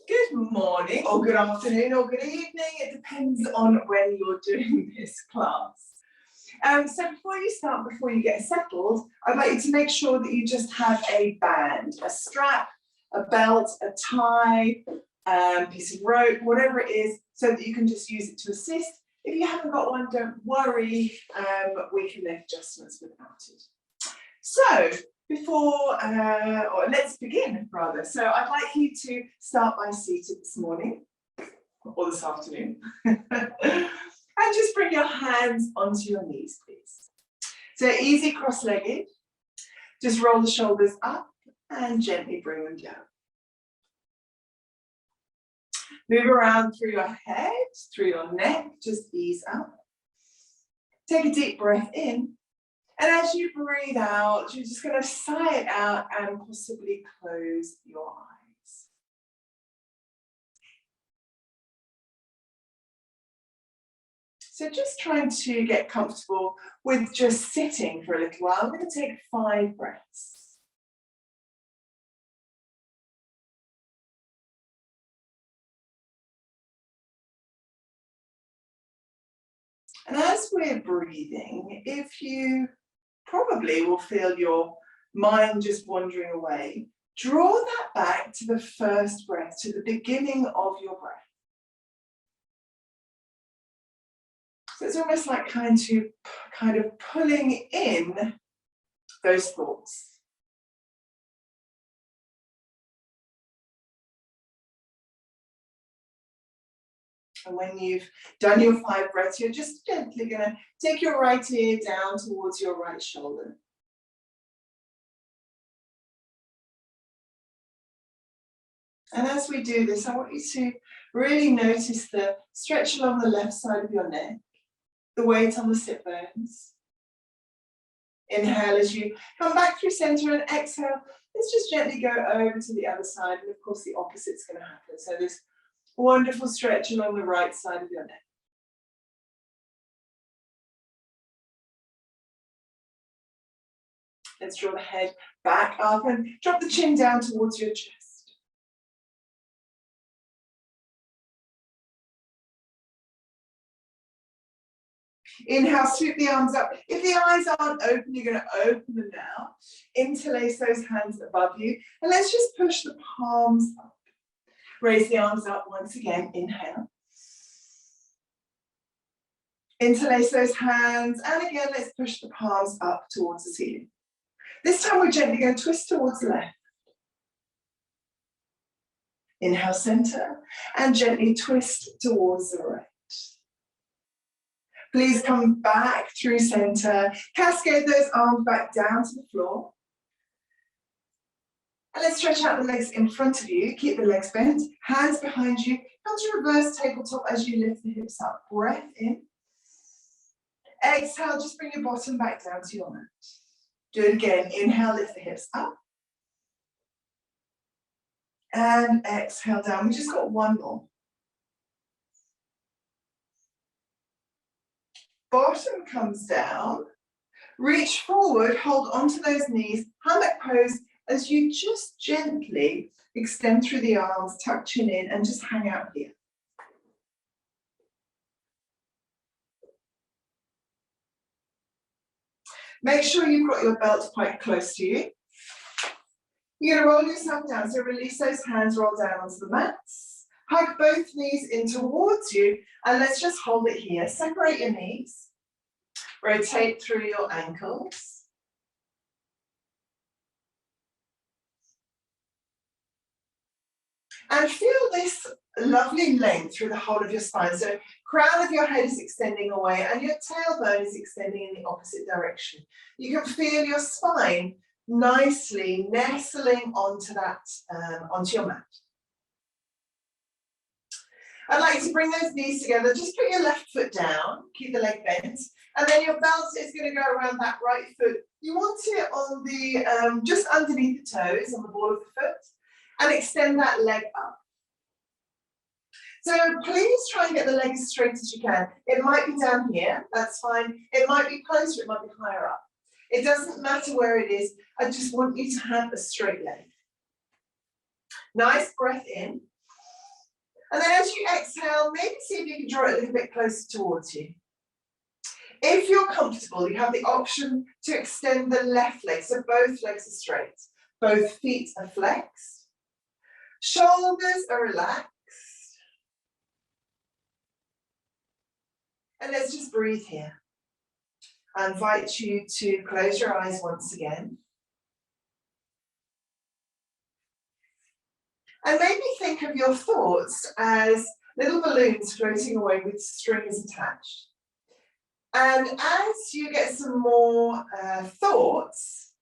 Good morning or good afternoon or good evening. It depends on when you're doing this class. So before you get settled, I'd like you to make sure that you just have a band, a strap, a belt, a tie, piece of rope, whatever it is, so that you can just use it to assist. If you haven't got one, don't worry, we can make adjustments without it. So let's begin rather. So I'd like you to start by seated this morning or this afternoon. And just bring your hands onto your knees, please. So easy cross-legged. Just roll the shoulders up and gently bring them down. Move around through your head, through your neck, just ease up. Take a deep breath in. And as you breathe out, you're just going to sigh it out and possibly close your eyes. So just trying to get comfortable with just sitting for a little while. I'm going to take 5 breaths. And as we're breathing, if you probably will feel your mind just wandering away, draw that back to the first breath, to the beginning of your breath. So it's almost like kind of pulling in those thoughts. And when you've done your 5 breaths, you're just gently going to take your right ear down towards your right shoulder. And as we do this, I want you to really notice the stretch along the left side of your neck, the weight on the sit bones. Inhale as you come back through center and exhale. Let's just gently go over to the other side. And of course, the opposite's going to happen. So this wonderful stretch along the right side of your neck. Let's draw the head back up and drop the chin down towards your chest. Inhale, swoop the arms up. If the eyes aren't open, you're going to open them now. Interlace those hands above you. And let's just push the palms up. Raise the arms up once again. Inhale. Interlace those hands. And again, let's push the palms up towards the ceiling. This time we're gently going to twist towards the left. Inhale, center. And gently twist towards the right. Please come back through center. Cascade those arms back down to the floor. And let's stretch out the legs in front of you. Keep the legs bent. Hands behind you. Come to reverse tabletop as you lift the hips up. Breath in. Exhale, just bring your bottom back down to your mat. Do it again. Inhale, lift the hips up. And exhale down. We just got one more. Bottom comes down, reach forward, hold onto those knees, hammock pose as you just gently extend through the arms, tuck chin in and just hang out here. Make sure you've got your belt quite close to you. You're going to roll yourself down, so release those hands, roll down onto the mats. Hug both knees in towards you, and let's just hold it here. Separate your knees. Rotate through your ankles. And feel this lovely length through the whole of your spine. So crown of your head is extending away and your tailbone is extending in the opposite direction. You can feel your spine nicely nestling onto your mat. I'd like you to bring those knees together. Just put your left foot down, keep the leg bent, and then your belt is going to go around that right foot. You want it on the, just underneath the toes, on the ball of the foot, and extend that leg up. So please try and get the leg as straight as you can. It might be down here, that's fine. It might be closer, it might be higher up. It doesn't matter where it is. I just want you to have a straight leg. Nice breath in. And then as you exhale, maybe see if you can draw it a little bit closer towards you. If you're comfortable, you have the option to extend the left leg, so both legs are straight, both feet are flexed, shoulders are relaxed. And let's just breathe here. I invite you to close your eyes once again. And maybe think of your thoughts as little balloons floating away with strings attached. And as you get some more thoughts,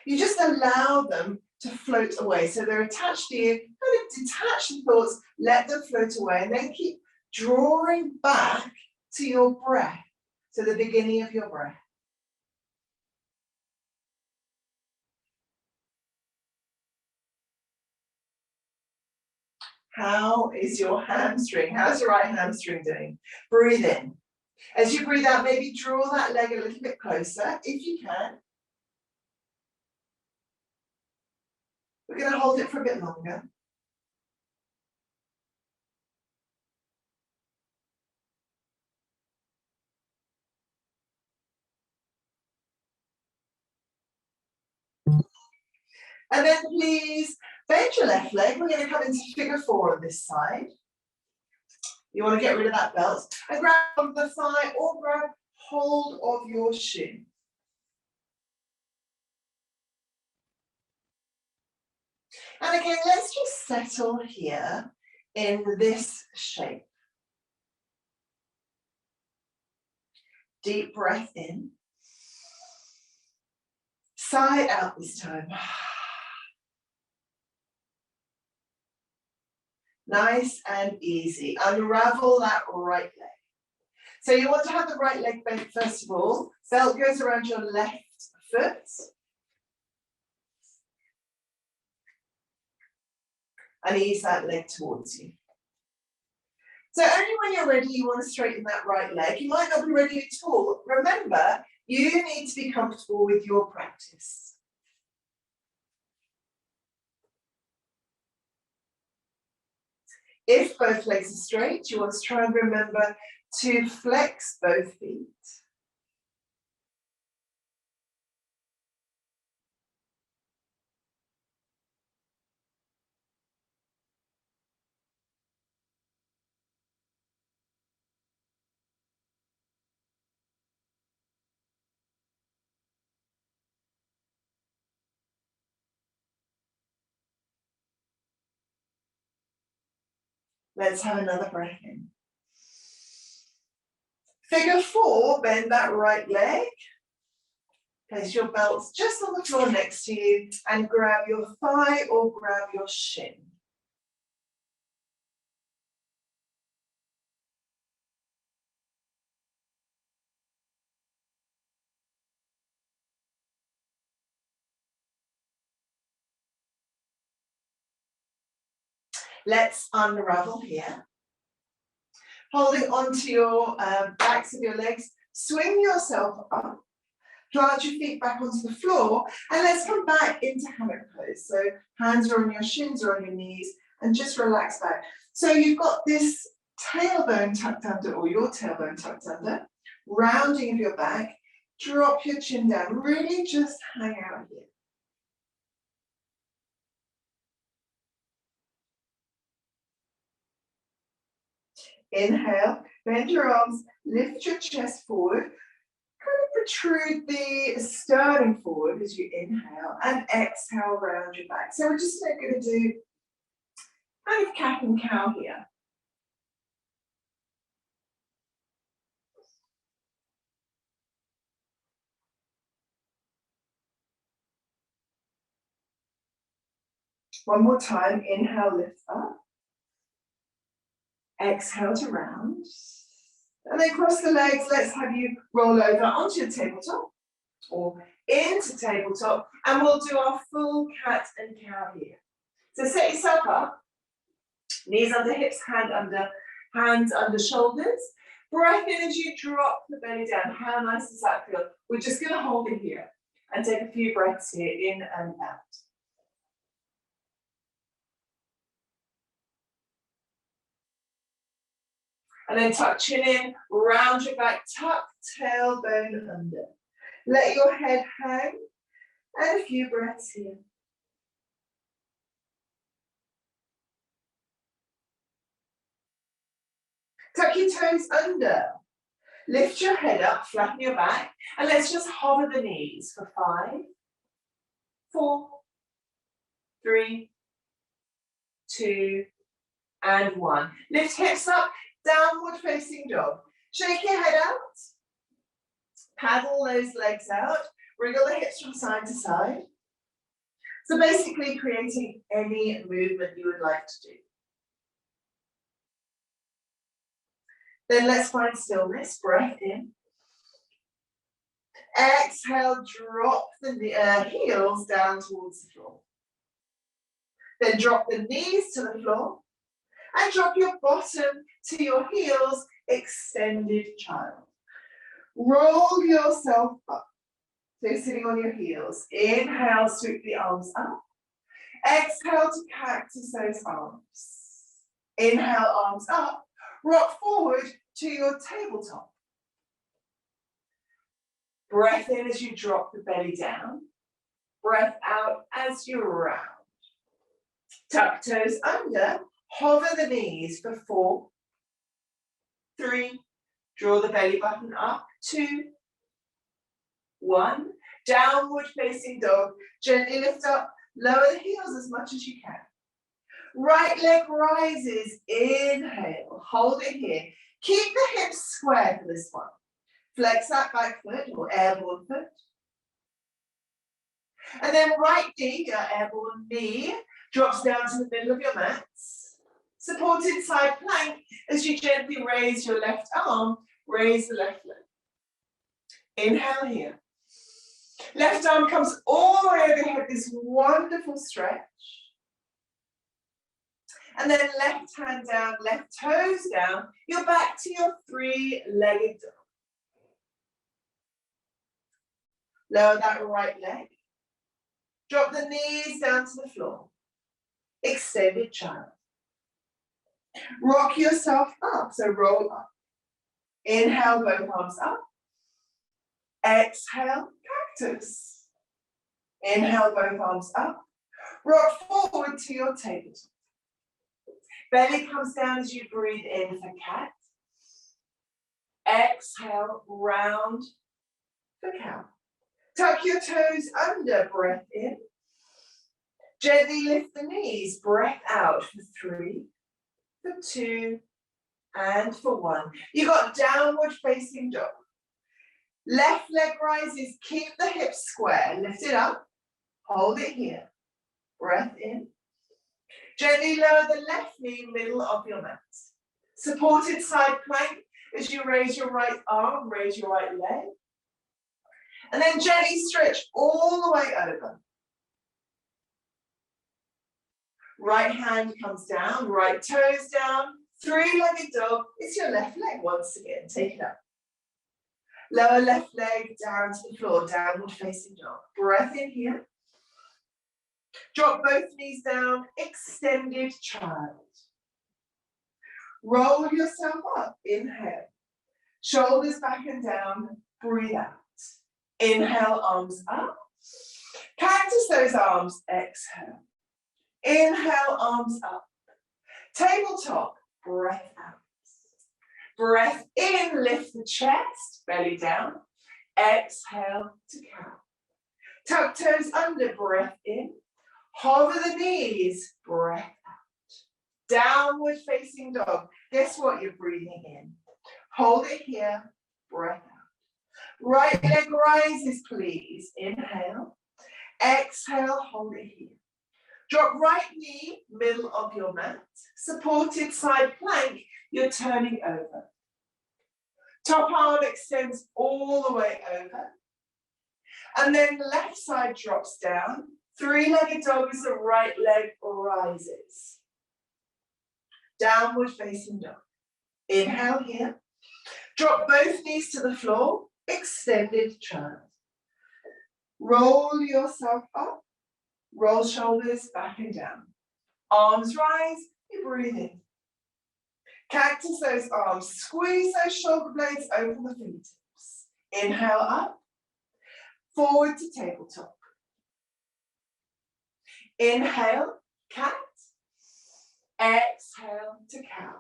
you just allow them to float away. So they're attached to you, kind of detach the thoughts, let them float away, and then keep drawing back to your breath, to the beginning of your breath. How is your hamstring? How's your right hamstring doing? Breathe in. As you breathe out, maybe draw that leg a little bit closer, if you can. We're going to hold it for a bit longer. And then please bend your left leg. We're going to come into figure 4 on this side. You want to get rid of that belt and grab on the thigh or grab hold of your shin. And again, let's just settle here in this shape. Deep breath in. Sigh out this time. Nice and easy. Unravel that right leg. So you want to have the right leg bent first of all. Belt goes around your left foot. And ease that leg towards you. So only when you're ready, you want to straighten that right leg. You might not be ready at all. Remember, you need to be comfortable with your practice. If both legs are straight, you want to try and remember to flex both feet. Let's have another breath in. Figure 4, bend that right leg. Place your belts just on the floor next to you and grab your thigh or grab your shin. Let's unravel here. Holding onto your backs of your legs, swing yourself up, plant your feet back onto the floor, and let's come back into hammock pose. So hands are on your shins or on your knees, and just relax back. So you've got this tailbone tucked under, or your tailbone tucked under, rounding of your back, drop your chin down, really just hang out here. Inhale, bend your arms, lift your chest forward, kind of protrude the sternum forward as you inhale, and exhale round your back. So we're just going to do kind of cat and cow here. One more time, inhale, lift up. Exhale to round. And then cross the legs, let's have you roll over onto your tabletop or into tabletop, and we'll do our full cat and cow here. So set yourself up, knees under hips, hands under shoulders. Breath in as you drop the belly down. How nice does that feel? We're just going to hold it here. And take a few breaths here, in and out. And then tuck chin in, round your back, tuck tailbone under. Let your head hang, and a few breaths here. Tuck your toes under. Lift your head up, flatten your back, and let's just hover the knees for 5, 4, 3, 2, and 1. Lift hips up, downward facing dog. Shake your head out. Paddle those legs out. Wriggle the hips from side to side. So basically creating any movement you would like to do. Then let's find stillness. Breath in. Exhale, drop the heels down towards the floor. Then drop the knees to the floor. And drop your bottom to your heels, extended child. Roll yourself up. So you're sitting on your heels. Inhale, sweep the arms up. Exhale to cactus those arms. Inhale, arms up. Rock forward to your tabletop. Breath in as you drop the belly down. Breath out as you round. Tuck toes under. Hover the knees for 4, 3, draw the belly button up, 2, 1. Downward facing dog. Gently lift up, lower the heels as much as you can. Right leg rises, inhale, hold it here. Keep the hips square for this one. Flex that back foot or airborne foot. And then right knee, your airborne knee, drops down to the middle of your mats. Supported side plank as you gently raise your left arm, raise the left leg. Inhale here. Left arm comes all the way overhead, this wonderful stretch. And then left hand down, left toes down. You're back to your 3-legged dog. Lower that right leg. Drop the knees down to the floor. Extended child. Rock yourself up, so roll up. Inhale, both arms up. Exhale, cactus. Inhale, both arms up. Rock forward to your tabletop. Belly comes down as you breathe in for cat. Exhale, round for cow. Tuck your toes under, breath in. Gently lift the knees, breath out for 3, for 2, and for 1. You got downward facing dog. Left leg rises, keep the hips square, lift it up, hold it here. Breath in. Gently lower the left knee, middle of your mat. Supported side plank as you raise your right arm, raise your right leg. And then gently stretch all the way over. Right hand comes down, right toes down, 3-legged dog. It's your left leg once again, take it up. Lower left leg down to the floor, downward facing dog. Breath in here. Drop both knees down, extended child. Roll yourself up, inhale. Shoulders back and down, breathe out. Inhale, arms up. Cactus those arms, exhale. Inhale, arms up. Tabletop, breath out. Breath in, lift the chest, belly down. Exhale to cow. Tuck toes under, breath in. Hover the knees, breath out. Downward facing dog. Guess what you're breathing in? Hold it here, breath out. Right leg rises, please. Inhale. Exhale, hold it here. Drop right knee, middle of your mat. Supported side plank, you're turning over. Top arm extends all the way over. And then the left side drops down. 3-legged dog as the right leg rises. Downward facing dog. Inhale here. Drop both knees to the floor. Extended child. Roll yourself up. Roll shoulders back and down. Arms rise, you breathe in. Cactus those arms, squeeze those shoulder blades, open the fingertips. Inhale up, forward to tabletop. Inhale, cat. Exhale to cow.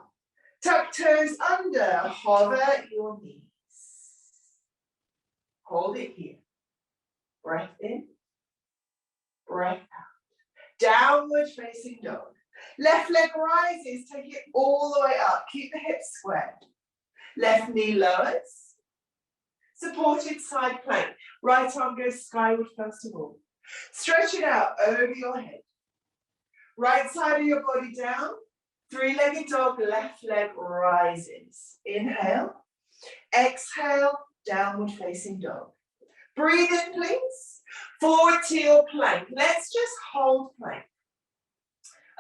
Tuck toes under, hover your knees. Hold it here. Breath in, breath out. Downward facing dog. Left leg rises, take it all the way up. Keep the hips squared. Left knee lowers. Supported side plank. Right arm goes skyward first of all. Stretch it out over your head. Right side of your body down. Three-legged dog, left leg rises. Inhale. Exhale, downward facing dog. Breathe in, please. Forward to your plank. Let's just hold plank.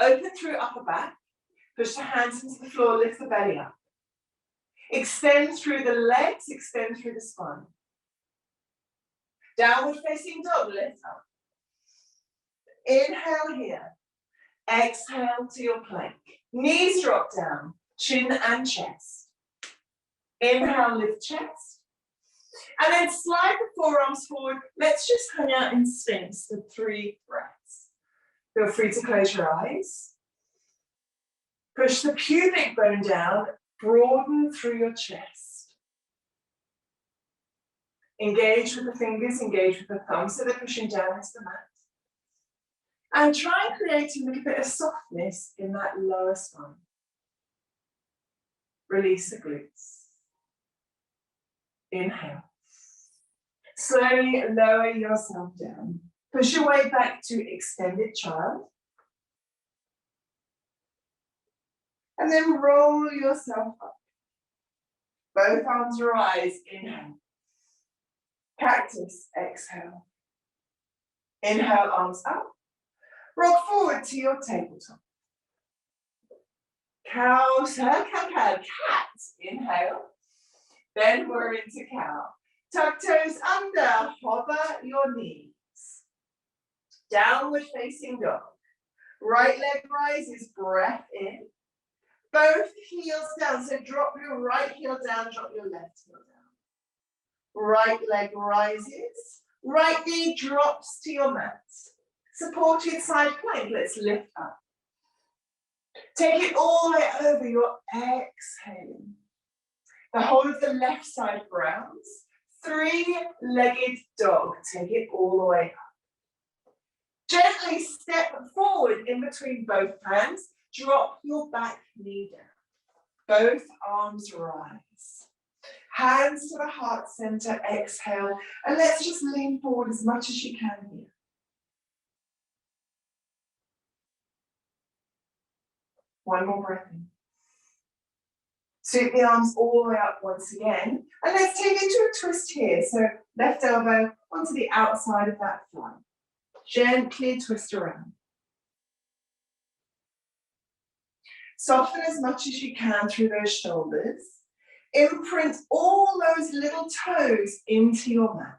Open through upper back. Push the hands into the floor, lift the belly up. Extend through the legs, extend through the spine. Downward facing dog, lift up. Inhale here. Exhale to your plank. Knees drop down, chin and chest. Inhale, lift chest. And then slide the forearms forward. Let's just hang out in Sphinx for 3 breaths. Feel free to close your eyes. Push the pubic bone down, broaden through your chest. Engage with the fingers, engage with the thumbs so they're pushing down into the mat. And try and create a little bit of softness in that lower spine. Release the glutes. Inhale. Slowly lower yourself down. Push your way back to extended child. And then roll yourself up. Both arms rise. Inhale. Cactus. Exhale. Inhale, arms up. Rock forward to your tabletop. Cow, cat. Inhale. Then we're into cow. Tuck toes under, hover your knees. Downward facing dog. Right leg rises, breath in. Both heels down, so drop your right heel down, drop your left heel down. Right leg rises, right knee drops to your mat. Supported side plank, let's lift up. Take it all the way over, your exhaling. The whole of the left side grounds. 3-legged dog, take it all the way up. Gently step forward in between both hands, drop your back knee down. Both arms rise. Hands to the heart center, exhale, and let's just lean forward as much as you can here. One more breath in. Sweep the arms all the way up once again. And let's take it to a twist here. So left elbow onto the outside of that thigh. Gently twist around. Soften as much as you can through those shoulders. Imprint all those little toes into your mat.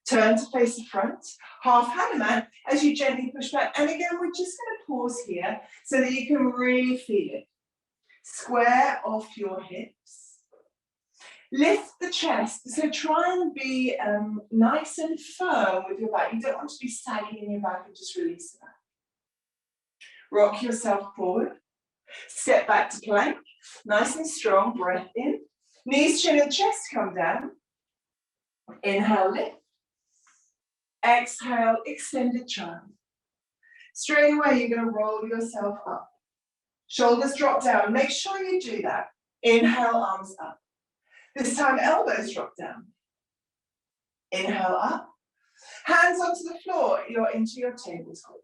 Turn to face the front, half Hanuman as you gently push back. And again, we're just going to pause here so that you can really feel it. Square off your hips. Lift the chest. So try and be nice and firm with your back. You don't want to be sagging in your back and just release the back. Rock yourself forward. Step back to plank. Nice and strong. Breath in. Knees, chin, and chest come down. Inhale, lift. Exhale, extended child. Straight away, you're going to roll yourself up. Shoulders drop down. Make sure you do that. Inhale, arms up. This time, elbows drop down. Inhale, up. Hands onto the floor. You're into your tabletop.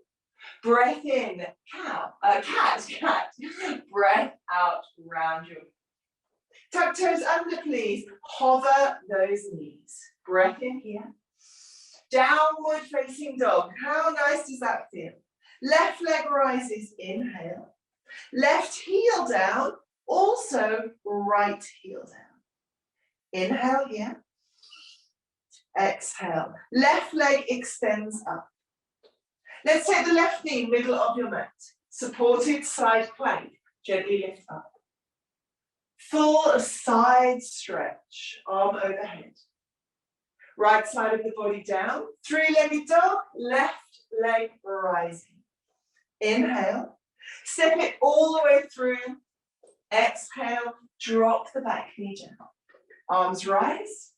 Breath in, cat. Breath out, round your. Tuck toes under, please. Hover those knees. Breath in here. Downward facing dog. How nice does that feel? Left leg rises, inhale. Left heel down, also right heel down. Inhale here. Exhale. Left leg extends up. Let's take the left knee middle of your mat. Supported side plank. Gently lift up. Full side stretch. Arm overhead. Right side of the body down. Three-legged dog. Left leg rising. Inhale. Step it all the way through. Exhale. Drop the back knee down. Arms rise.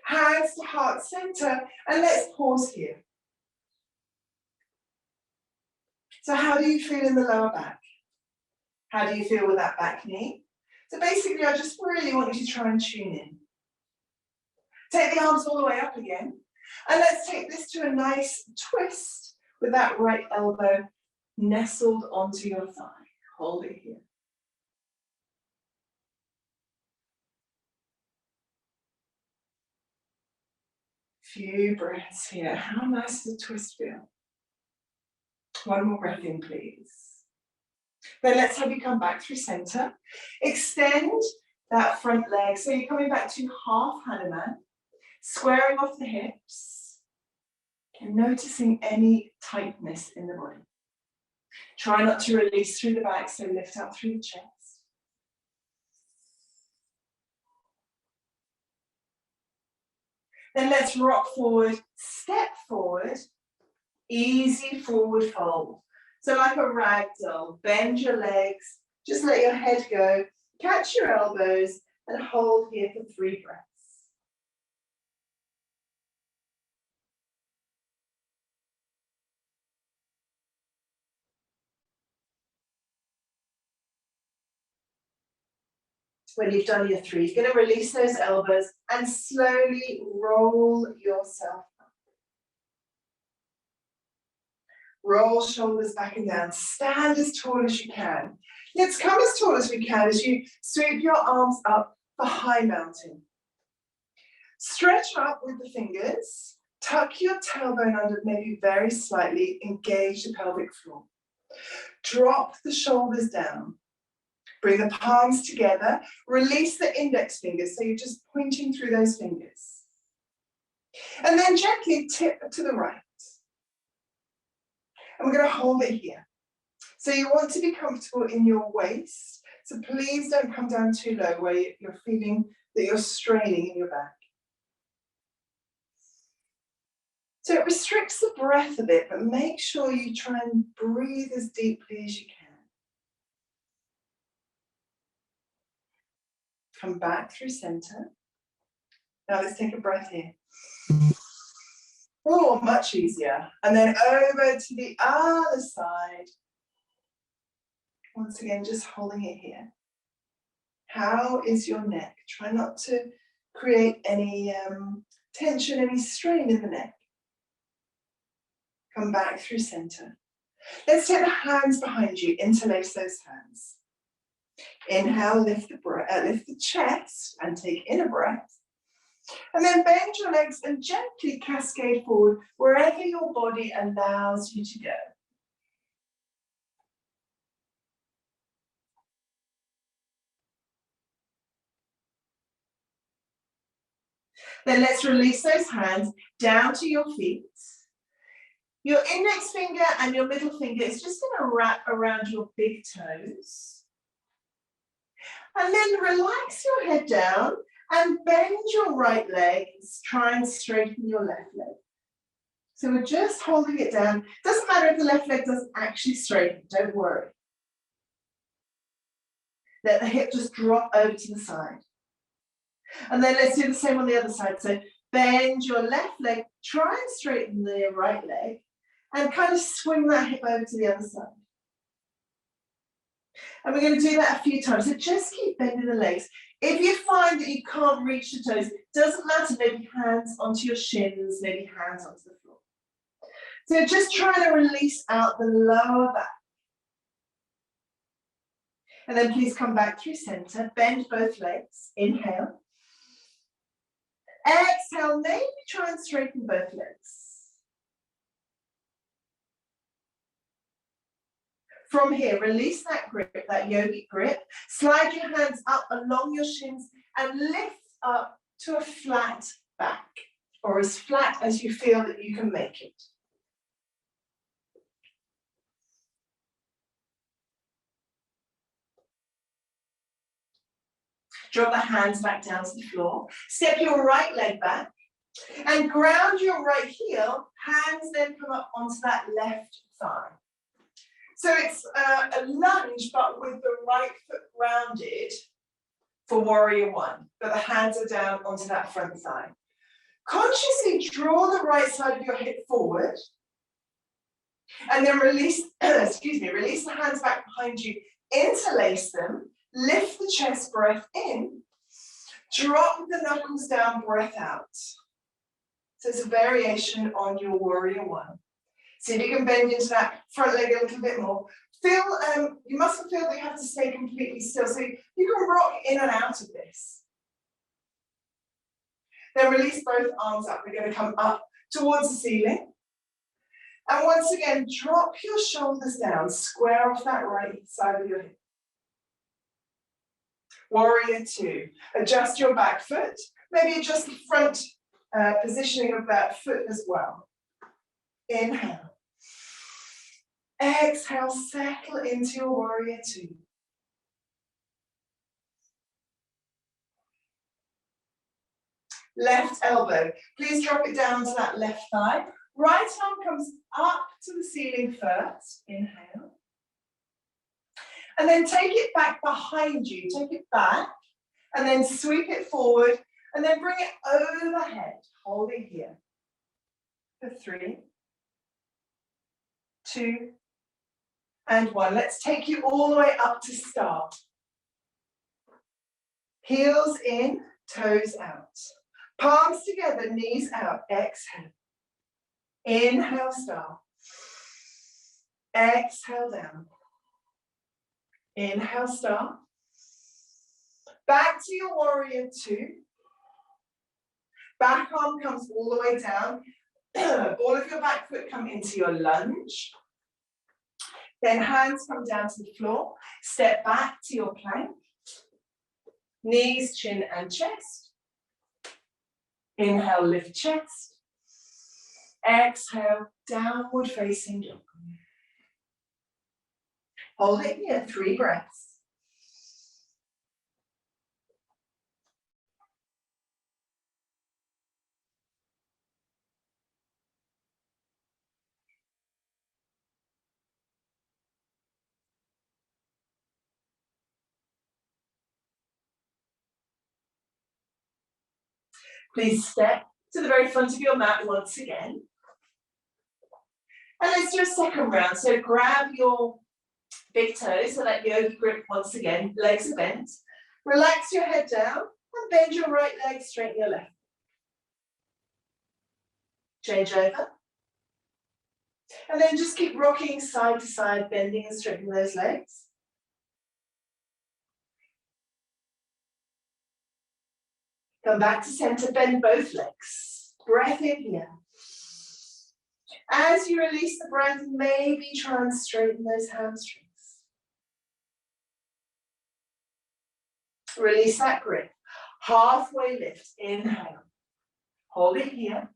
Hands to heart center. And let's pause here. So how do you feel in the lower back? How do you feel with that back knee? So basically, I just really want you to try and tune in. Take the arms all the way up again. And let's take this to a nice twist with that right elbow nestled onto your thigh. Hold it here. Few breaths here. How nice does the twist feel? One more breath in, please. Then let's have you come back through center. Extend that front leg. So you're coming back to half Hanuman, squaring off the hips and noticing any tightness in the body. Try not to release through the back, so lift up through the chest. Then let's rock forward, step forward, easy forward fold. So like a rag doll, bend your legs, just let your head go, catch your elbows and hold here for 3 breaths. When you've done your 3, you're going to release those elbows and slowly roll yourself up. Roll shoulders back and down. Stand as tall as you can. Let's come as tall as we can as you sweep your arms up for high mountain. Stretch up with the fingers. Tuck your tailbone under, maybe very slightly. Engage the pelvic floor. Drop the shoulders down. Bring the palms together. Release the index fingers, so you're just pointing through those fingers. And then gently tip to the right. And we're going to hold it here. So you want to be comfortable in your waist. So please don't come down too low where you're feeling that you're straining in your back. So it restricts the breath a bit, but make sure you try and breathe as deeply as you can. Come back through center. Now let's take a breath here. Oh, much easier. And then over to the other side. Once again, just holding it here. How is your neck? Try not to create any tension, any strain in the neck. Come back through center. Let's take the hands behind you, interlace those hands. Inhale, lift the chest and take in a breath. And then bend your legs and gently cascade forward wherever your body allows you to go. Then let's release those hands down to your feet. Your index finger and your middle finger is just going to wrap around your big toes. And then relax your head down and bend your right leg. Try and straighten your left leg. So we're just holding it down. Doesn't matter if the left leg doesn't actually straighten, don't worry. Let the hip just drop over to the side. And then let's do the same on the other side. So bend your left leg, try and straighten the right leg, and kind of swing that hip over to the other side. And we're going to do that a few times. So just keep bending the legs. If you find that you can't reach the toes, doesn't matter, maybe hands onto your shins, maybe hands onto the floor. So just try to release out the lower back. And then please come back through center, bend both legs, inhale. Exhale, maybe try and straighten both legs. From here, release that grip, that yogic grip. Slide your hands up along your shins and lift up to a flat back. or as flat as you feel that you can make it. Drop the hands back down to the floor. Step your right leg back and ground your right heel. Hands then come up onto that left thigh. So it's a lunge, but with the right foot grounded for warrior one, but the hands are down onto that front thigh. Consciously draw the right side of your hip forward and then release, release the hands back behind you, interlace them, lift the chest, breath in, drop the knuckles down, breath out. So it's a variation on your warrior one. See if you can bend into that front leg a little bit more. Feel, you mustn't feel that you have to stay completely still. So you can rock in and out of this. Then release both arms up. We're going to come up towards the ceiling. And once again, drop your shoulders down, square off that right side of your hip. Warrior two. Adjust your back foot. Maybe adjust the front positioning of that foot as well. Inhale. Exhale, settle into your warrior two. Left elbow. Please drop it down to that left thigh. Right arm comes up to the ceiling first. Inhale. And then take it back behind you. Take it back. And then sweep it forward. And then bring it overhead. Hold it here. For 3, 2, and 1. Let's take you all the way up to start. Heels in, toes out. Palms together, knees out. Exhale. Inhale, start. Exhale, down. Inhale, start. Back to your warrior two. Back arm comes all the way down. All of your back foot come into your lunge. Then hands come down to the floor. Step back to your plank. Knees, chin, and chest. Inhale, lift chest. Exhale, downward facing dog. Hold it here, 3 breaths. Please step to the very front of your mat once again. And let's do a second round. So grab your big toes, so that yogi grip once again, legs are bent. Relax your head down and bend your right leg, straighten your left. Change over. And then just keep rocking side to side, bending and straightening those legs. Come back to center, bend both legs. Breath in here. As you release the breath, maybe try and straighten those hamstrings. Release that grip. Halfway lift, inhale. Hold it here.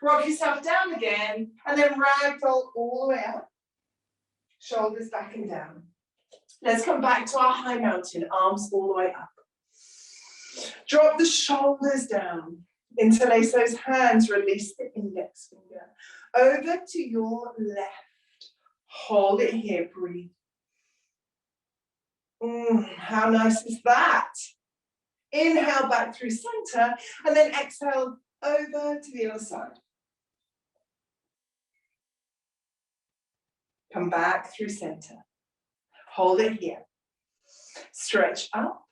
Rock yourself down again, and then ragdoll all the way up. Shoulders back and down. Let's come back to our high mountain, arms all the way up. Drop the shoulders down. Interlace those hands, release the index finger. Over to your left. Hold it here, breathe. How nice is that? Inhale back through center, and then exhale over to the other side. Come back through center. Hold it here. Stretch up.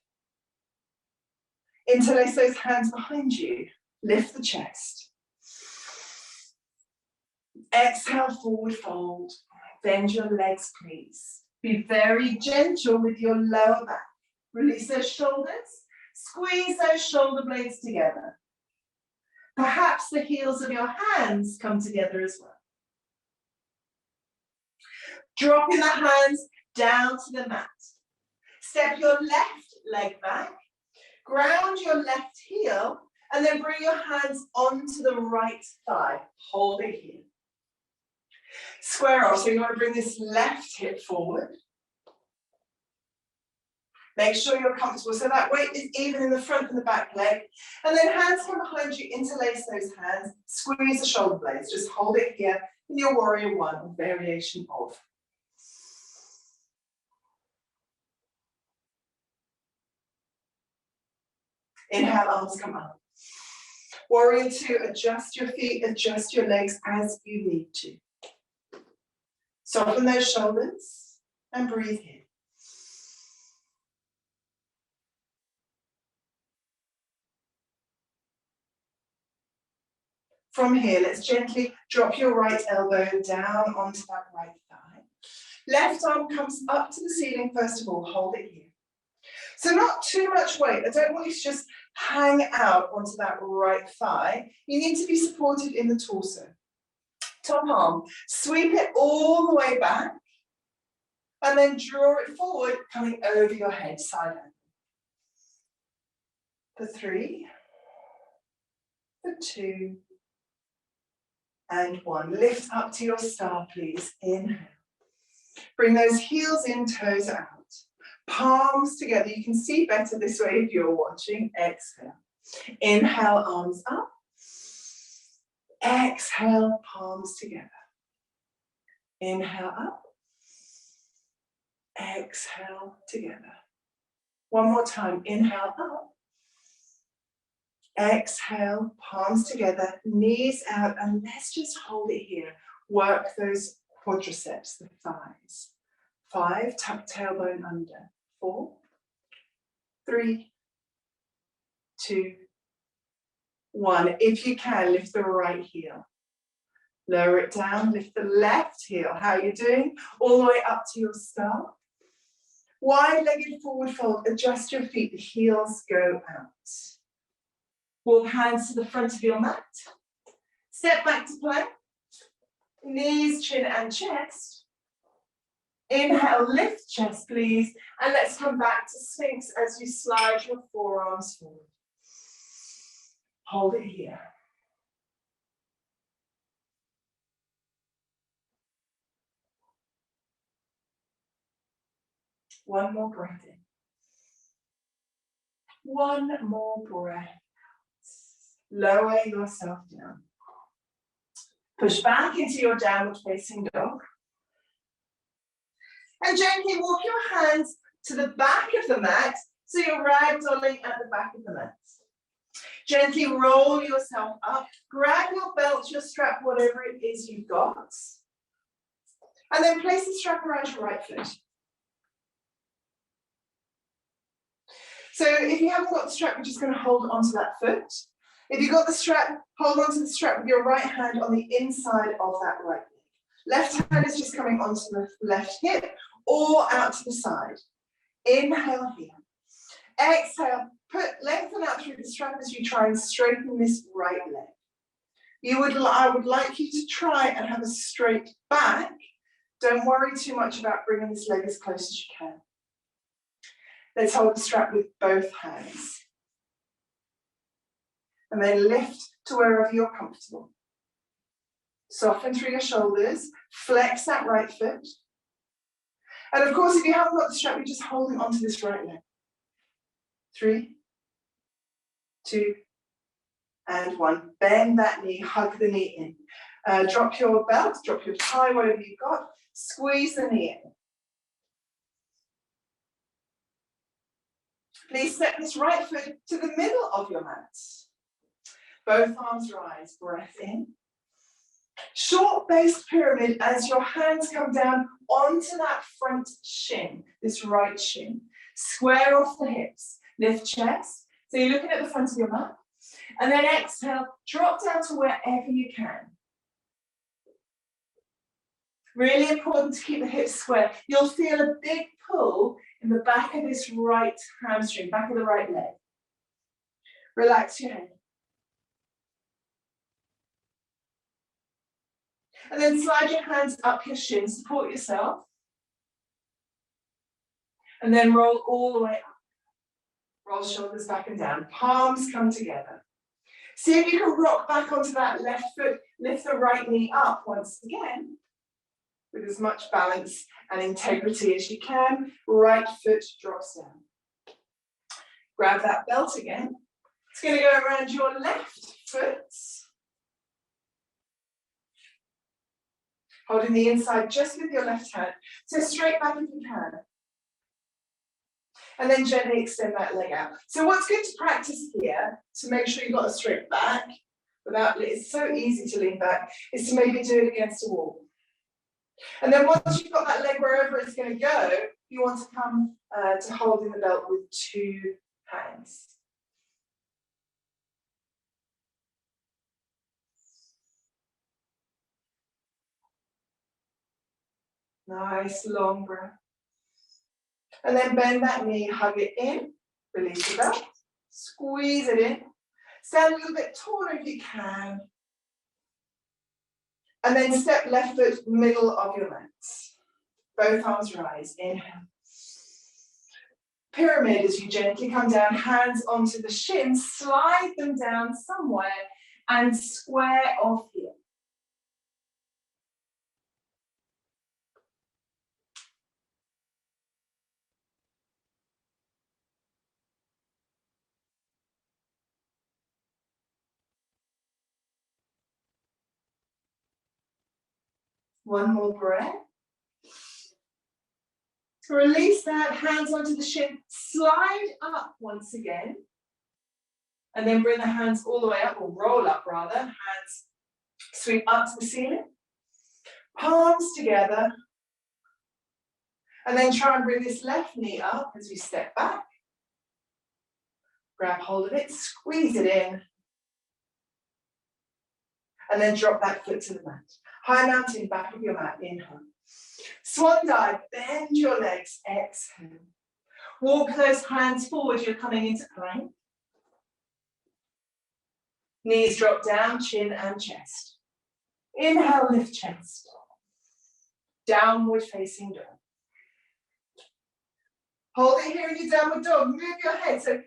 Interlace those hands behind you. Lift the chest. Exhale, forward fold. Bend your legs, please. Be very gentle with your lower back. Release those shoulders. Squeeze those shoulder blades together. Perhaps the heels of your hands come together as well. Dropping the hands down to the mat. Step your left leg back. Ground your left heel And then bring your hands onto the right thigh. Hold it here. Square off, so you want to bring this left hip forward. Make sure you're comfortable, so that weight is even in the front and the back leg. And then hands come behind you, interlace those hands, squeeze the shoulder blades. Just hold it here in your warrior one, or variation of. Inhale, arms come up. Warrior two, adjust your feet, adjust your legs as you need to. Soften those shoulders and breathe in. From here, let's gently drop your right elbow down onto that right thigh. Left arm comes up to the ceiling first of all, hold it here. So not too much weight. I don't want you to just hang out onto that right thigh. You need to be supported in the torso. Top arm, sweep it all the way back and then draw it forward, coming over your head, side angle. For 3, for 2, and 1. Lift up to your star, please. Inhale. Bring those heels in, toes out. Palms together. You can see better this way if you're watching. Exhale. Inhale, arms up. Exhale, palms together. Inhale up. Exhale together. One more time. Inhale up. Exhale, palms together, knees out, and let's just hold it here. Work those quadriceps, the thighs. 5, tuck tailbone under. 4, 3, 2, 1. If you can, lift the right heel. Lower it down, lift the left heel. How are you doing? All the way up to your star. Wide-legged forward fold, adjust your feet, the heels go out. Walk hands to the front of your mat. Step back to plank. Knees, chin and chest. Inhale, lift chest please. And let's come back to Sphinx as you slide your forearms forward. Hold it here. One more breath in. One more breath. Lower yourself down. Push back into your downward facing dog. And gently walk your hands to the back of the mat, so you're ragdolling at the back of the mat. Gently roll yourself up, grab your belt, your strap, whatever it is you've got. And then place the strap around your right foot. So if you haven't got the strap, you're just going to hold onto that foot. If you've got the strap, hold onto the strap with your right hand on the inside of that right leg. Left hand is just coming onto the left hip or out to the side. Inhale here. Exhale, lengthen out through the strap as you try and straighten this right leg. I would like you to try and have a straight back. Don't worry too much about bringing this leg as close as you can. Let's hold the strap with both hands. And then lift to wherever you're comfortable. Soften through your shoulders, flex that right foot. And of course, if you haven't got the strap, you're just holding onto this right leg. 3, 2, and 1. Bend that knee, hug the knee in. Drop your belt, drop your tie, whatever you've got. Squeeze the knee in. Please step this right foot to the middle of your mat. Both arms rise, breath in. Short-based pyramid as your hands come down onto that front shin, this right shin. Square off the hips, lift chest. So you're looking at the front of your mat. And then exhale, drop down to wherever you can. Really important to keep the hips square. You'll feel a big pull in the back of this right hamstring, back of the right leg. Relax your head. And then slide your hands up your shins, support yourself. And then roll all the way up. Roll shoulders back and down. Palms come together. See if you can rock back onto that left foot, lift the right knee up once again, with as much balance and integrity as you can. Right foot drops down. Grab that belt again. It's going to go around your left foot. Holding the inside just with your left hand. So straight back if you can. And then gently extend that leg out. So what's good to practice here, to make sure you've got a straight back, without, it's so easy to lean back, is to maybe do it against a wall. And then once you've got that leg wherever it's going to go, you want to come to holding the belt with two hands. Nice long breath. And then bend that knee, hug it in, release the belt, squeeze it in. Stand a little bit taller if you can. And then step left foot middle of your legs. Both arms rise, inhale. Pyramid as you gently come down, hands onto the shins, slide them down somewhere and square off here. One more breath. Release that, hands onto the shin, slide up once again. And then bring the hands all the way up, or roll up rather. Hands sweep up to the ceiling. Palms together. And then try and bring this left knee up as we step back. Grab hold of it, squeeze it in. And then drop that foot to the mat. High mountain, back of your mat, inhale. Swan dive, bend your legs, exhale. Walk those hands forward, you're coming into plank. Knees drop down, chin and chest. Inhale, lift chest. Downward facing dog. Hold it here in your downward dog, move your head. So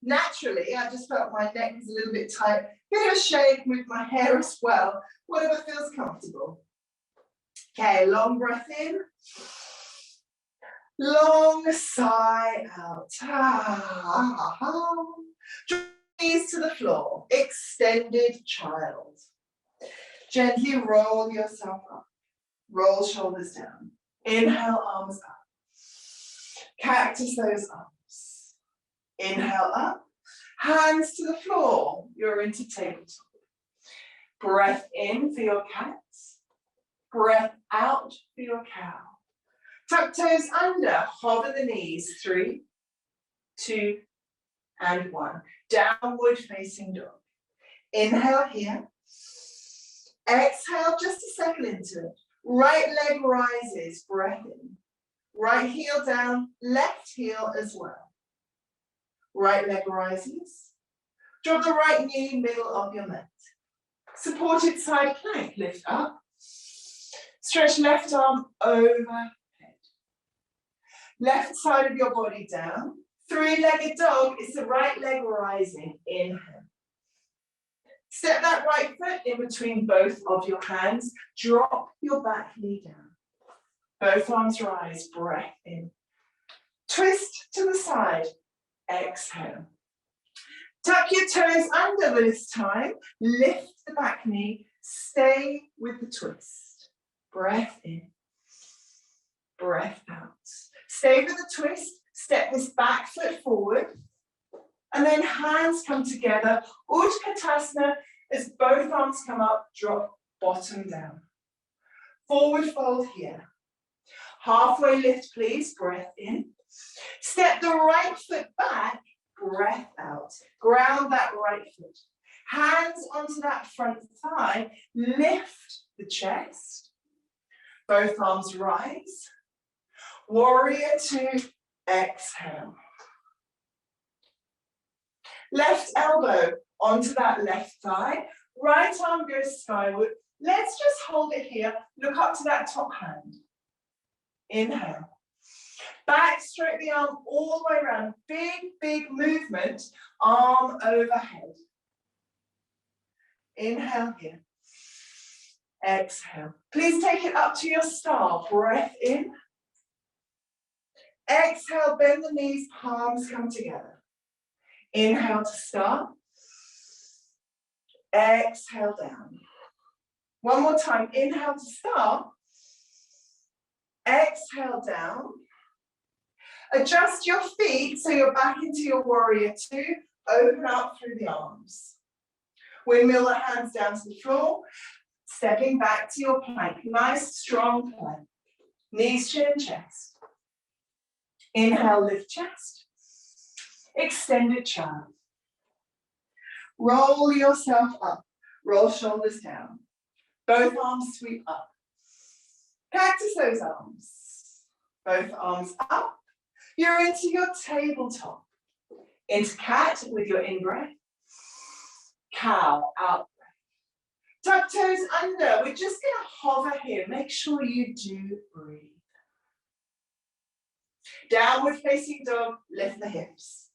naturally, I just felt my neck was a little bit tight. Bit of a shake with my hair as well, whatever feels comfortable. Okay, long breath in. Long sigh out. Knees to the floor, extended child. Gently roll yourself up. Roll shoulders down. Inhale, arms up. Cactus those arms. Inhale up. Hands to the floor. You're into tabletop. Breath in for your cat. Breath out for your cow. Tuck toes under. Hover the knees. 3, 2, and 1. Downward facing dog. Inhale here. Exhale, just to settle into it. Right leg rises. Breath in. Right heel down. Left heel as well. Right leg rises. Drop the right knee middle of your mat. Supported side plank. Lift up. Stretch left arm overhead. Left side of your body down. Three-legged dog is the right leg rising. Inhale. Step that right foot in between both of your hands. Drop your back knee down. Both arms rise. Breath in. Twist to the side. Exhale. Tuck your toes under this time. Lift the back knee. Stay with the twist. Breath in. Breath out. Stay with the twist. Step this back foot forward. And then hands come together. Utkatasana as both arms come up. Drop bottom down. Forward fold here. Halfway lift, please. Breath in. Step the right foot back. Breath out. Ground that right foot. Hands onto that front thigh. Lift the chest. Both arms rise. Warrior 2. Exhale. Left elbow onto that left thigh. Right arm goes skyward. Let's just hold it here. Look up to that top hand. Inhale. Back, straight the arm all the way around. Big, big movement. Arm overhead. Inhale here. Exhale. Please take it up to your star. Breath in. Exhale, bend the knees, palms come together. Inhale to star. Exhale down. One more time. Inhale to star. Exhale down. Adjust your feet so you're back into your warrior two. Open up through the arms. Windmill the hands down to the floor. Stepping back to your plank. Nice, strong plank. Knees, chin, chest. Inhale, lift chest. Extended child. Roll yourself up. Roll shoulders down. Both arms sweep up. Cactus those arms. Both arms up. You're into your tabletop. Into cat with your in-breath. Cow, out. Tuck toes under. We're just going to hover here. Make sure you do breathe. Downward facing dog. Lift the hips.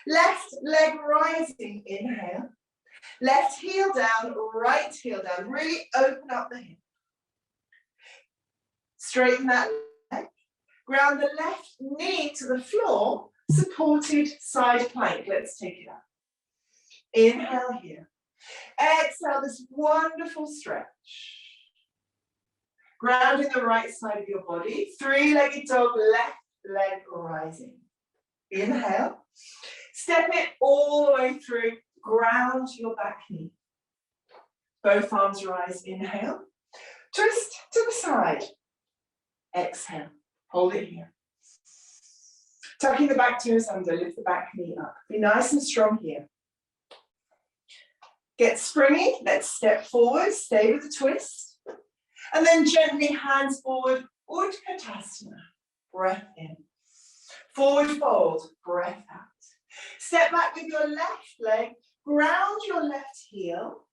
Left leg rising. Inhale. Left heel down. Right heel down. Really open up the hip. Straighten that leg. Ground the left knee to the floor. Supported side plank. Let's take it up. Inhale here. Exhale this wonderful stretch. Grounding the right side of your body. Three-legged dog, left leg rising. Inhale. Step it all the way through. Ground your back knee. Both arms rise. Inhale. Twist to the side. Exhale. Hold it here. Tucking the back toes under. Lift the back knee up. Be nice and strong here. Get springy. Let's step forward. Stay with the twist. And then gently hands forward. Utkatasana. Breath in. Forward fold. Breath out. Step back with your left leg. Ground your left heel.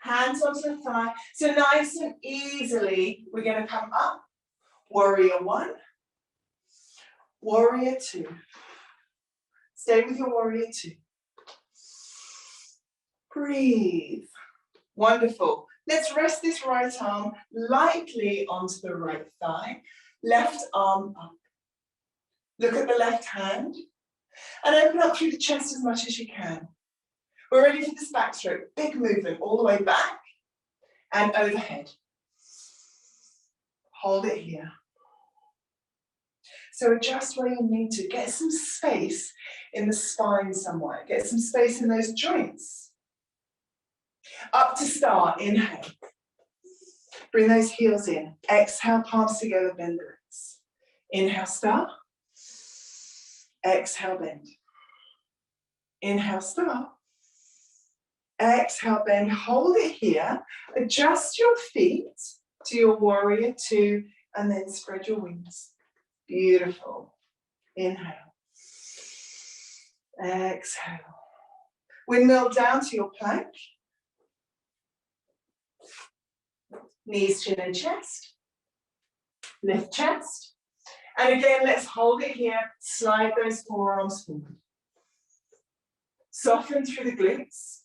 Hands onto the thigh. So nice and easily, we're going to come up. Warrior one. Warrior two. Stay with your warrior two. Breathe. Wonderful. Let's rest this right arm lightly onto the right thigh. Left arm up. Look at the left hand. And open up through the chest as much as you can. We're ready for this back stroke. Big movement all the way back and overhead. Hold it here. So adjust where you need to. Get some space in the spine somewhere. Get some space in those joints. Up to start. Inhale. Bring those heels in. Exhale, palms together, bend the wrists. Inhale, start. Exhale, bend. Inhale, start. Exhale, bend. Hold it here. Adjust your feet to your warrior two and then spread your wings. Beautiful. Inhale. Exhale. Windmill down to your plank. Knees, chin and chest. Lift chest. And again, let's hold it here. Slide those forearms forward. Soften through the glutes.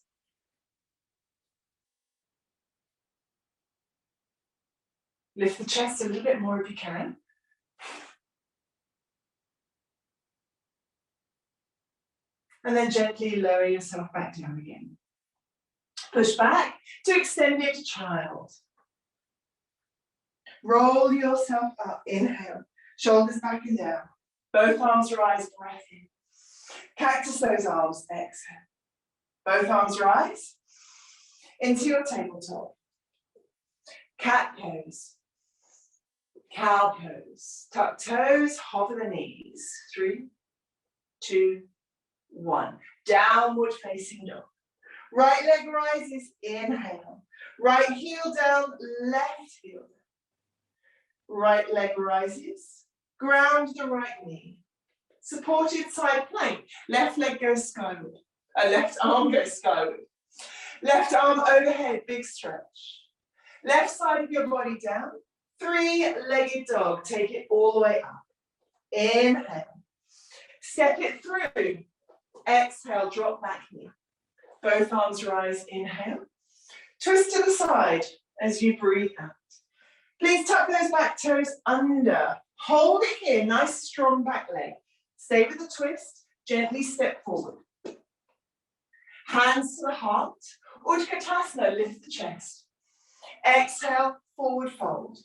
Lift the chest a little bit more if you can. And then gently lower yourself back down again. Push back to extended child. Roll yourself up. Inhale. Shoulders back and down. Both arms rise. Breath in. Cactus those arms. Exhale. Both arms rise. Into your tabletop. Cat pose. Cow pose. Tuck toes. Hover the knees. 3, 2, 1. Downward facing dog. Right leg rises. Inhale. Right heel down. Left heel down. Right leg rises. Ground the right knee. Supported side plank. Left leg goes skyward. Left arm goes skyward. Left arm overhead. Big stretch. Left side of your body down. Three-legged dog. Take it all the way up. Inhale. Step it through. Exhale. Drop back knee. Both arms rise. Inhale. Twist to the side as you breathe out. Please tuck those back toes under. Hold it here, nice strong back leg. Stay with the twist, gently step forward. Hands to the heart. Utkatasana, lift the chest. Exhale, forward fold.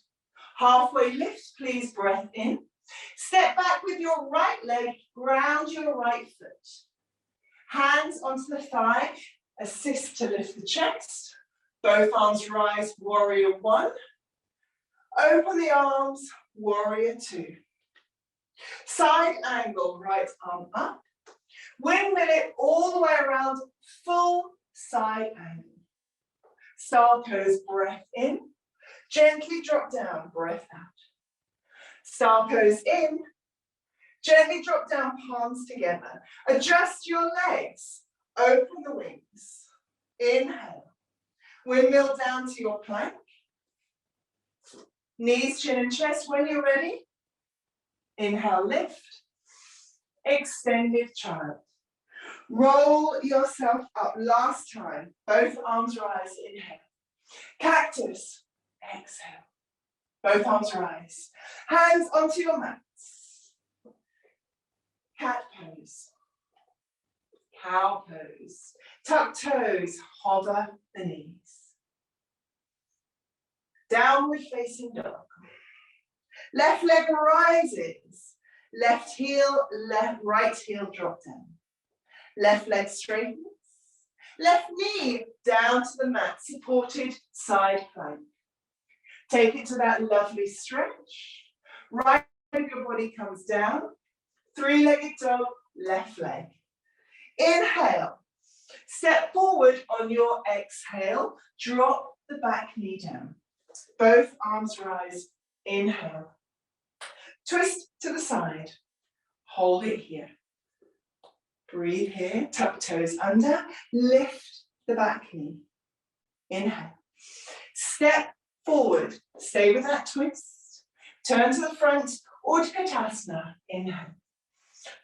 Halfway lift, please breath in. Step back with your right leg, ground your right foot. Hands onto the thigh, assist to lift the chest. Both arms rise, warrior one. Open the arms, warrior two. Side angle, right arm up. Windmill it all the way around, full side angle. Star pose, breath in. Gently drop down, breath out. Star pose in. Gently drop down, palms together. Adjust your legs. Open the wings. Inhale. Windmill down to your plank. Knees, chin and chest when you're ready. Inhale, lift. Extended child. Roll yourself up. Last time. Both arms rise. Inhale. Cactus. Exhale. Both arms rise. Hands onto your mats. Cat pose. Cow pose. Tuck toes. Hover the knees. Downward facing dog. Left leg rises. Left heel, right heel drop down. Left leg straightens. Left knee down to the mat, supported side plank. Take it to that lovely stretch. Right leg of your body comes down. Three-legged dog, left leg. Inhale. Step forward on your exhale. Drop the back knee down. Both arms rise. Inhale. Twist to the side. Hold it here. Breathe here. Tuck toes under. Lift the back knee. Inhale. Step forward. Stay with that twist. Turn to the front. Utkatasana. Inhale.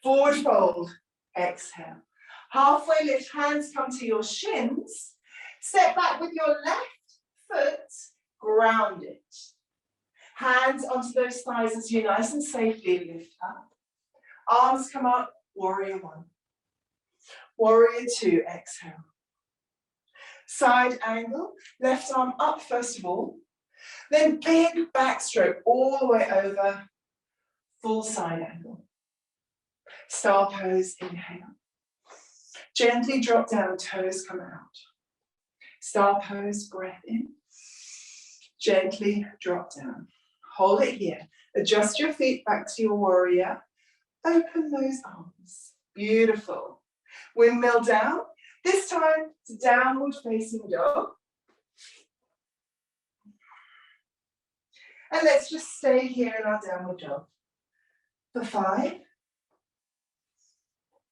Forward fold. Exhale. Halfway lift. Hands come to your shins. Step back with your left foot. Ground it. Hands onto those thighs as you nice and safely lift up. Arms come up, warrior one. Warrior two, exhale. Side angle, left arm up first of all. Then big backstroke all the way over, full side angle. Star pose, inhale. Gently drop down, toes come out. Star pose, breath in. Gently drop down. Hold it here. Adjust your feet back to your warrior. Open those arms. Beautiful. Windmill down. This time to downward facing dog. And let's just stay here in our downward dog for 5.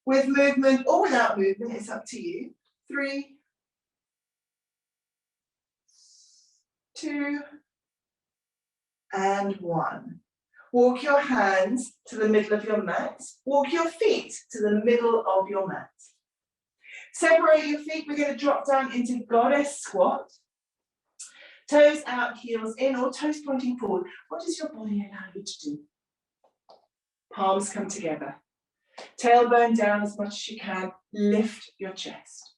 With movement or without movement, it's up to you. 3, 2, and 1. Walk your hands to the middle of your mat. Walk your feet to the middle of your mat. Separate your feet. We're going to drop down into goddess squat. Toes out, heels in, or toes pointing forward. What does your body allow you to do? Palms come together. Tailbone down as much as you can. Lift your chest.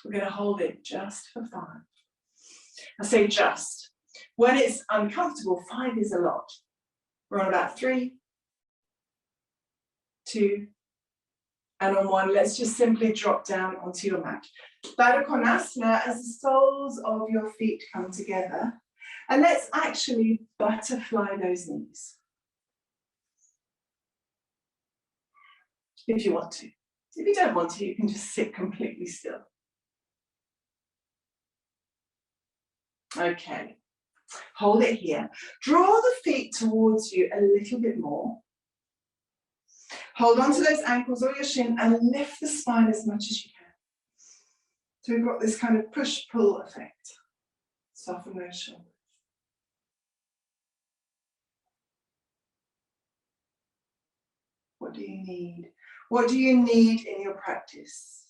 We're going to hold it just for 5. I say just. When it's uncomfortable, 5 is a lot. We're on about 3, 2, and on 1. Let's just simply drop down onto your mat. Baddha Konasana as the soles of your feet come together. And let's actually butterfly those knees. If you want to. If you don't want to, you can just sit completely still. Okay, hold it here. Draw the feet towards you a little bit more. Hold on to those ankles or your shin and lift the spine as much as you can. So we've got this kind of push-pull effect. Soften those shoulders. What do you need? What do you need in your practice?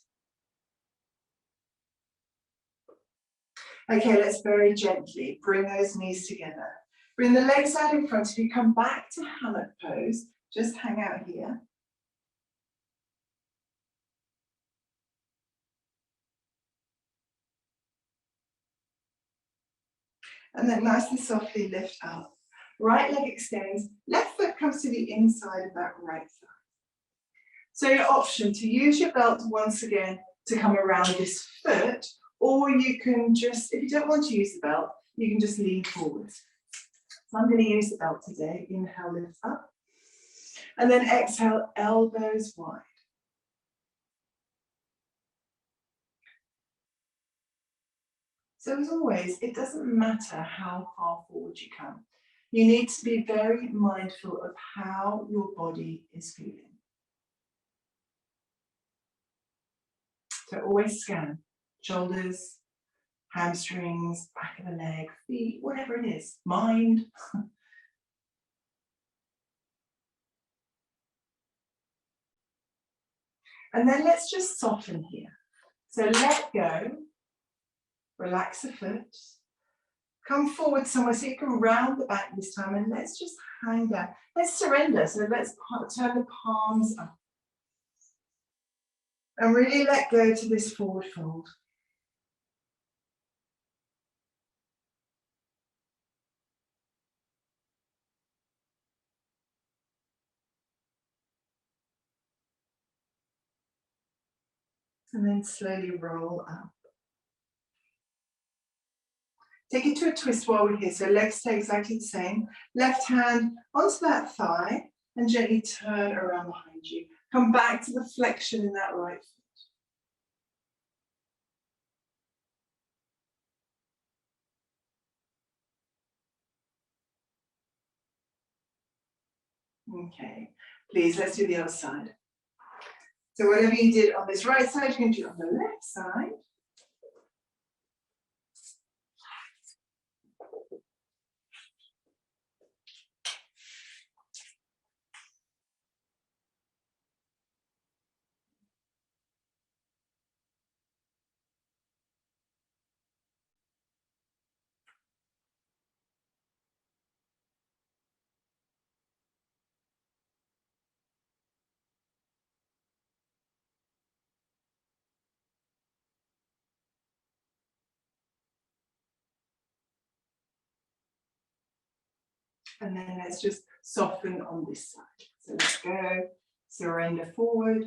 Okay, let's very gently bring those knees together. Bring the legs out in front of you. Come back to hammock pose. Just hang out here. And then nice and softly lift up. Right leg extends. Left foot comes to the inside of that right thigh. So your option to use your belt once again to come around this foot, or you can just, if you don't want to use the belt, you can just lean forward. So I'm going to use the belt today. Inhale, lift up. And then exhale, elbows wide. So as always, it doesn't matter how far forward you come. You need to be very mindful of how your body is feeling. So always scan shoulders, hamstrings, back of the leg, feet, whatever it is, mind. And then let's just soften here. So let go, relax the foot, come forward somewhere so you can round the back this time, and let's just hang down. Let's surrender, so let's turn the palms up. And really let go to this forward fold. And then slowly roll up. Take it to a twist while we're here. So legs stay exactly the same. Left hand onto that thigh and gently turn around behind you. Come back to the flexion in that right foot. Okay, please, let's do the other side. So whatever you did on this right side, you can do on the left side. And then let's just soften on this side. So let's go, surrender forward.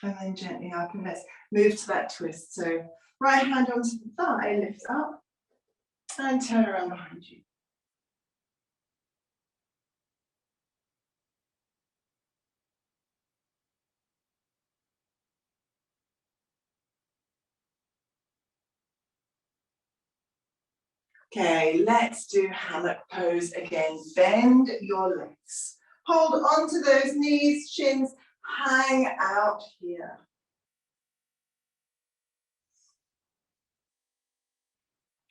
And then gently up, and let's move to that twist. So right hand onto the thigh, lift up, and turn around behind you. Okay, let's do hammock pose again. Bend your legs. Hold onto those knees, shins, hang out here.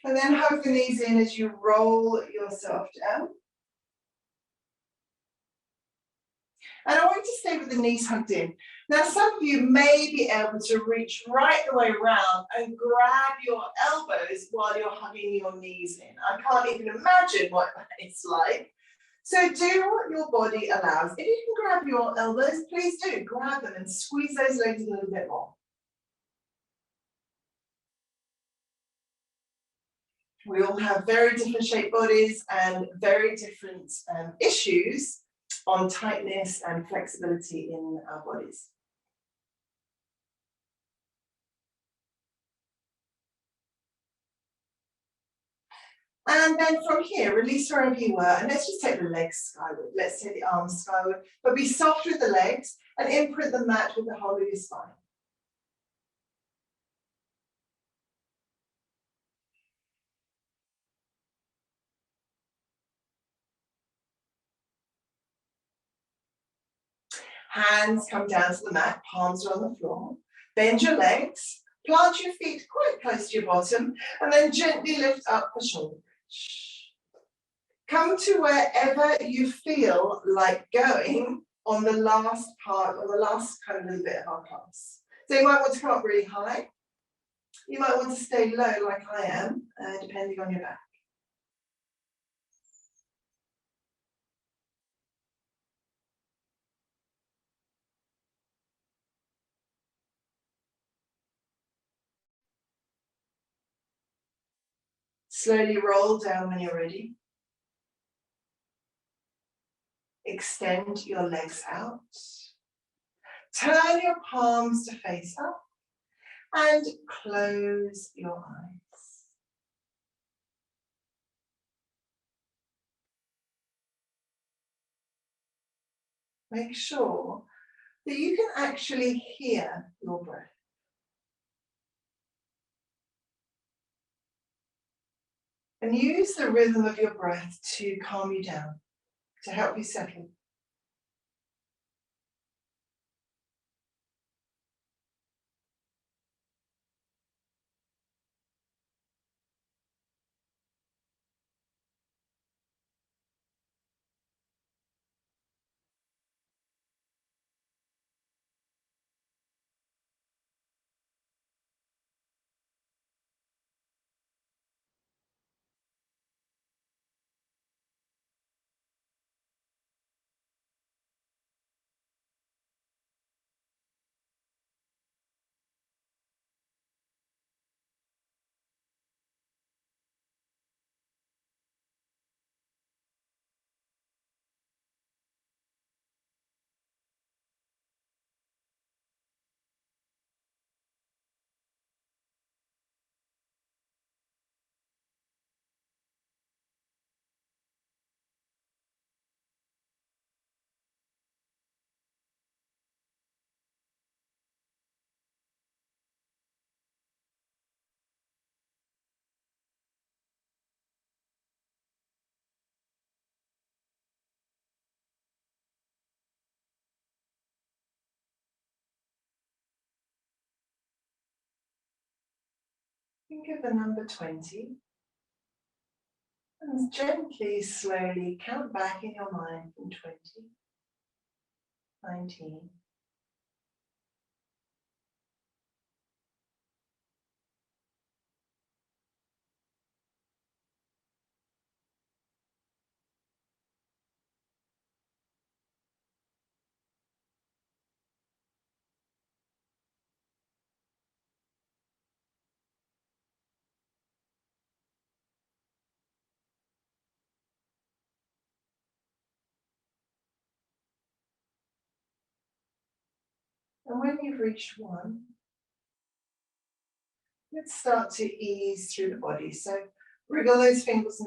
And then hug the knees in as you roll yourself down. And I want you to stay with the knees hugged in. Now, some of you may be able to reach right the way around and grab your elbows while you're hugging your knees in. I can't even imagine what it's like. So do what your body allows. If you can grab your elbows, please do. Grab them and squeeze those legs a little bit more. We all have very different shaped bodies and very different issues on tightness and flexibility in our bodies. And then from here, release wherever you were, and let's just take the legs skyward. Let's take the arms skyward, but be soft with the legs and imprint the mat with the whole of your spine. Hands come down to the mat, palms are on the floor. Bend your legs, plant your feet quite close to your bottom, and then gently lift up the shoulder bridge. Come to wherever you feel like going on the last part, or the last kind of little bit of our class. So you might want to come up really high. You might want to stay low like I am, depending on your back. Slowly roll down when you're ready. Extend your legs out. Turn your palms to face up and close your eyes. Make sure that you can actually hear your breath. And use the rhythm of your breath to calm you down, to help you settle. Think of the number 20 and gently, slowly count back in your mind from 20, 19, and when you've reached 1, let's start to ease through the body. So wriggle those fingers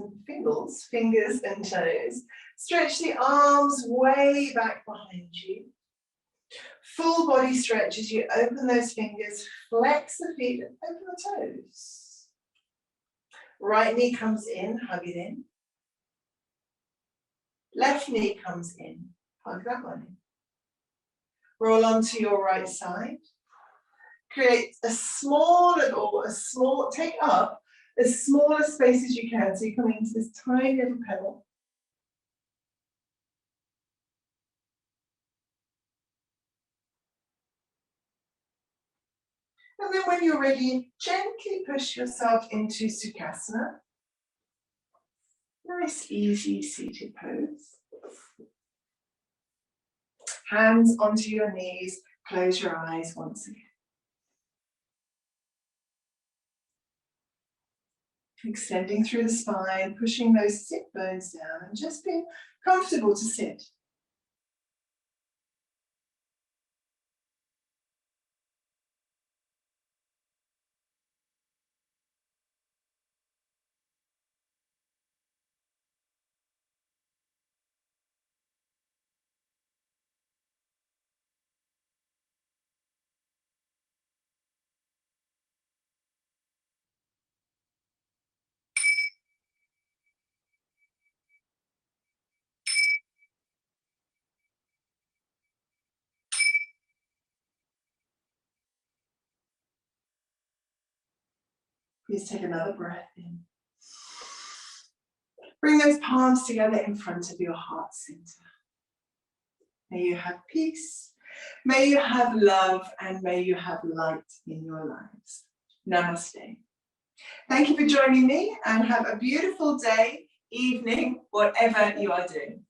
and toes. Stretch the arms way back behind you. Full body stretch as you open those fingers, flex the feet, and open the toes. Right knee comes in, hug it in. Left knee comes in, hug that one in. Roll onto your right side. Create take up as small a space as you can. So you come into this tiny little pedal. And then when you're ready, gently push yourself into Sukhasana. Nice, easy seated pose. Hands onto your knees, close your eyes once again. Extending through the spine, pushing those sit bones down and just being comfortable to sit. Please take another breath in. Bring those palms together in front of your heart center. May you have peace, may you have love, and may you have light in your lives. Namaste. Thank you for joining me, and have a beautiful day, evening, whatever you are doing.